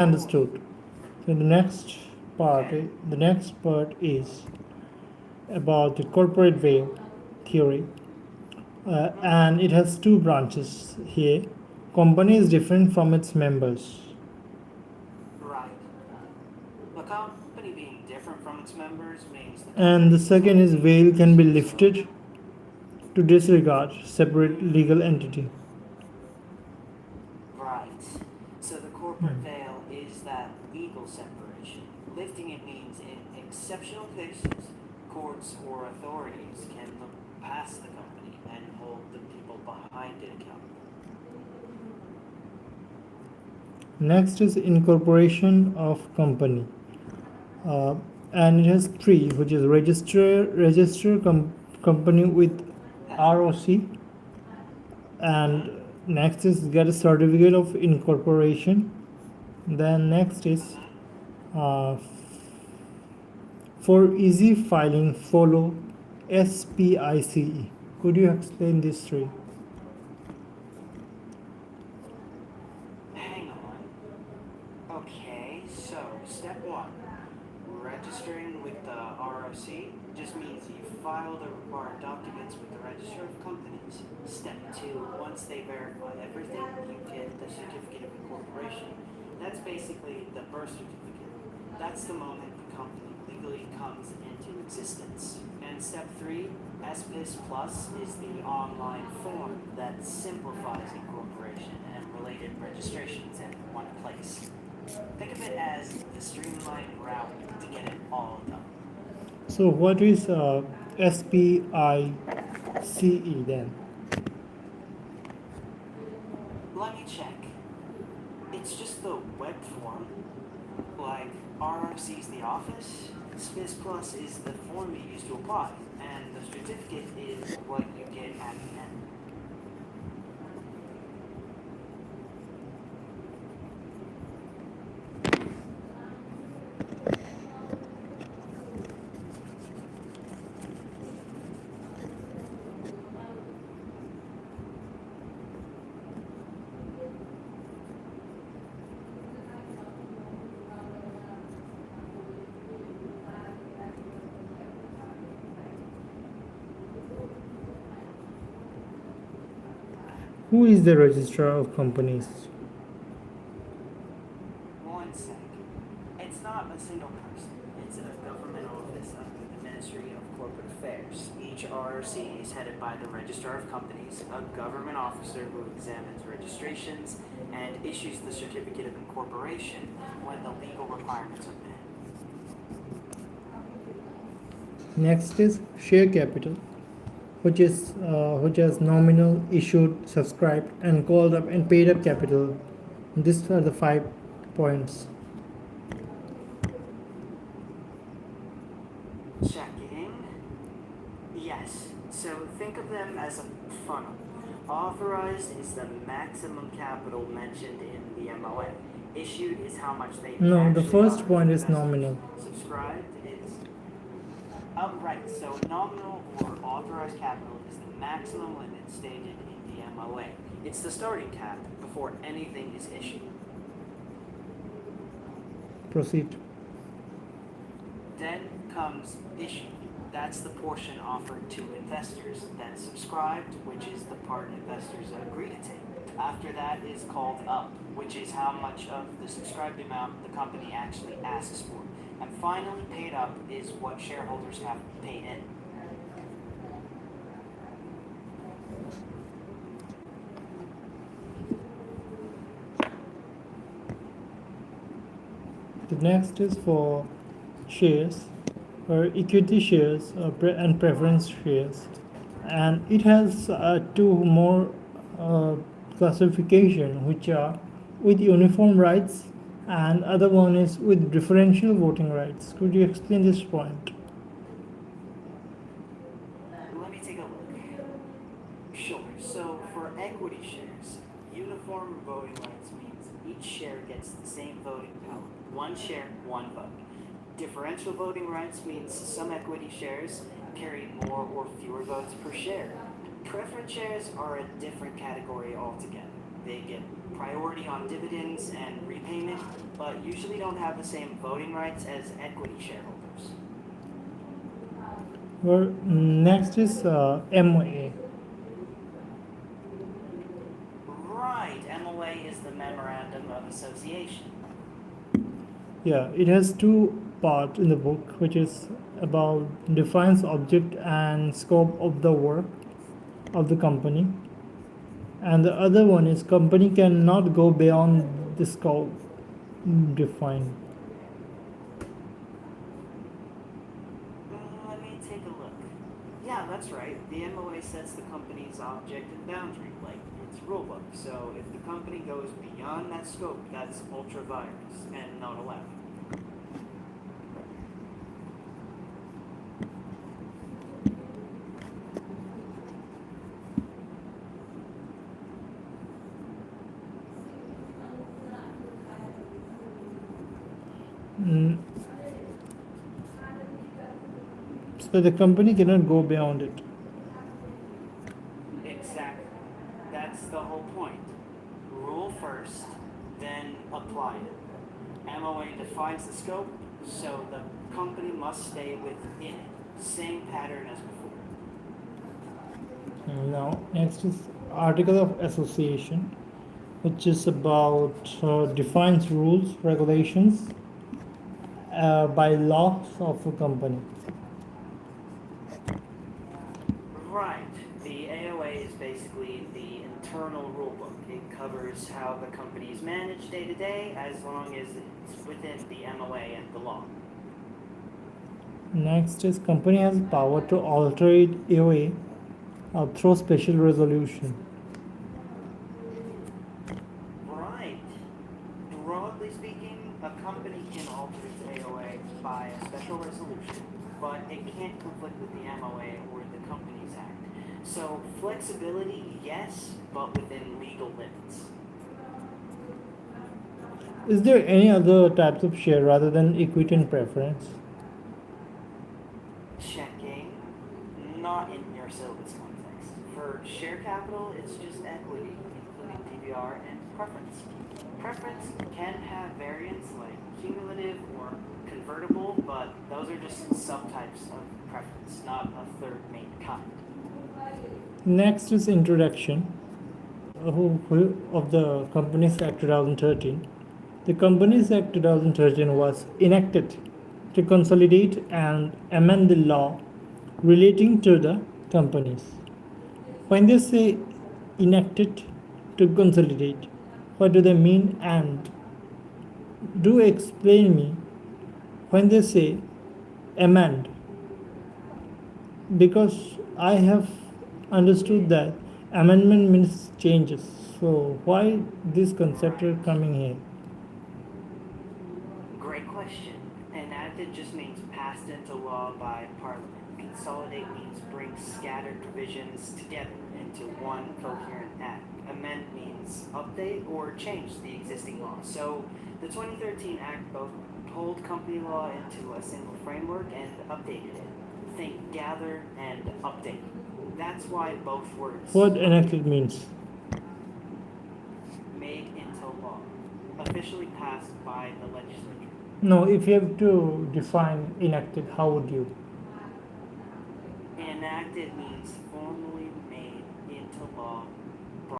Understood. So the next part is about the corporate veil theory, and it has two branches here. Company is different from its members. Right. The company being different from its members means And the second is veil can be lifted to disregard separate legal entity. Right. So the corporate veil is that legal separation. Lifting it means in exceptional cases, courts or authorities can look past the company and hold the people behind it accountable. Next is incorporation of company, uh, and it has three, which is company with ROC, and next is get a certificate of incorporation. Then next is uh, for easy filing, follow SPICE. Could you explain these three? Hang on. Okay, so step one, registering with the ROC just means you file the required documents with the Register of Companies. Step two, once they verify everything, you get the certificate of incorporation. That's basically the birth certificate. That's the moment the company legally comes into existence. And step three, SPIS Plus is the online form that simplifies incorporation and related registrations in one place. Think of it as the streamlined route to get it all done. So what is SPICE then? Let me check. It's just the web form. Like ROC's the office, SPIS Plus is the form you use to apply, and the certificate is what you get at the end. Who is the registrar of companies? One sec. It's not a single person. It's a government office under the Ministry of Corporate Affairs. Each ROC is headed by the Registrar of Companies, a government officer who examines registrations and issues the certificate of incorporation when the legal requirements are met. Next is share capital, which has nominal, issued, subscribed, and called up and paid up capital. These are the 5 points. Checking. Yes. So think of them as a funnel. Authorized is the maximum capital mentioned in the MOA. Issued is how much they No, the actually first offer point is investors. nominal. Subscribed is right. So nominal or authorized capital is the maximum limit stated in the MOA. It's the starting cap before anything is issued. Proceed. Then comes issued. That's the portion offered to investors. Then subscribed, which is the part investors agree to take. After that is called up, which is how much of the subscribed amount the company actually asks for. And finally, paid up is what shareholders have to pay in. The next is for shares, or equity shares, and preference shares, and it has two more classification, which are with uniform rights, and other one is with differential voting rights. Could you explain this point? Let me take a look. Sure. So for equity shares, uniform voting rights means each share gets the same voting power. One share, one vote. Differential voting rights means some equity shares carry more or fewer votes per share. Preference shares are a different category altogether. They get priority on dividends and repayment, but usually don't have the same voting rights as equity shareholders. Well, next is MOA. Right, MOA is the Memorandum of Association. Yeah, it has two parts in the book, which is about defines object and scope of the work of the company, and the other one is company cannot go beyond the scope defined. Let me take a look. Yeah, that's right. The MOA sets the company's object and boundary, like its rulebook. So if the company goes beyond that scope, that's ultra virus and not allowed. Mm. So the company cannot go beyond it. Exactly. That's the whole point. Rule first, then apply it. MOA defines the scope, so the company must stay within it. Same pattern as before. Now, next is Article of Association, which is about defines rules, regulations, by laws of a company. Right. The AOA is basically the internal rulebook. It covers how the company is managed day to day as long as it's within the MOA and the law. Next is company has power to alter AOA through special resolution. Right. Broadly speaking, a company can alter its AOA by a special resolution, but it can't conflict with the MOA or the Companies Act. So flexibility, yes, but within legal limits. Is there any other types of share rather than equity and preference? Checking, not in your syllabus context. For share capital, it's just equity, including PBR and preference. Preference can have variants like cumulative or convertible, but those are just subtypes of preference, not a third main kind. Next is introduction of the Companies Act 2013. The Companies Act 2013 was enacted to consolidate and amend the law relating to the companies. When they say enacted to consolidate, what do they mean? And do explain me when they say amend, because I have understood that amendment means changes. So why this concept are coming here? Great question. Enacted just means passed into law by Parliament. Consolidate means bring scattered provisions together into one coherent act. Amend means update or change the existing law. So the 2013 Act both pulled company law into a single framework and updated it. Think gather and update. That's why both words What enacted means? made into law, officially passed by the legislature. No, if you have to define enacted, how would you?